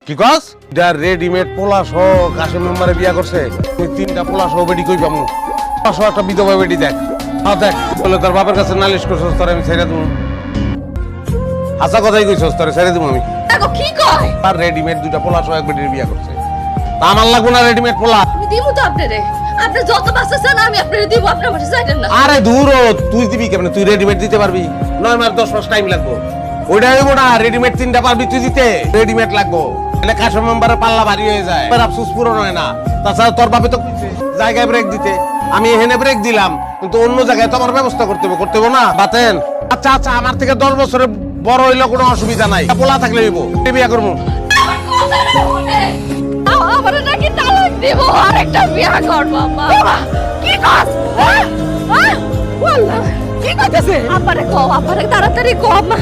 কি কস যা রেডিমেড পোলা সহ কাশেম মেম্বারে বিয়া করছে তুই তিনটা পোলা সহ বেটি কই পামু পোলা সহ একটা বিধবা বেটি দেখ দেখ বলে তোর বাপের কাছে নালিশ করছস তোর আমি ছেড়ে দেবো হাসা কথাই কইছস তোর ছেড়ে দেবো আমি দেখো কি কয় আর রেডিমেড দুইটা পোলা সহ এক বেটির বিয়া করছে তা আমার লাগবো না রেডিমেড পোলা আমি দিমু তো আপনারে আপনি যত বাসা চান আমি আপনারে দিব আপনার বাসা যাইতেন না আরে দূর ও, তুই দিবি কেমনে তুই রেডিমেড দিতে পারবি 9 মাস 10 মাস টাইম লাগবো ওইটা হইব না রেডিমেড তিনটা পারবি তুই দিতে রেডিমেড লাগবো তাহলে কাশেম মেম্বারের পাল্লা ভারী হয়ে যায় এবার আফসোস পূরণ হয় না তাছাড়া তোর বাপে তো কইছে জায়গায় ব্রেক দিতে আমি এখানে ব্রেক দিলাম কিন্তু অন্য জায়গায় তো আমার ব্যবস্থা করতে হবে না বাতেন আচ্ছা আচ্ছা আমার থেকে 10 বছরের বড় হইলে কোনো অসুবিধা নাই পোলা থাকলে হইব বিয়া করবো আমার কথা না শুনে আমারে নাকি তালাক দিব আরেকটা বিয়া করব আম্মা কি কস ওয়াল্লাহ কি কইতাছে আমারে কও আমারে তাড়াতাড়ি কও আম্মা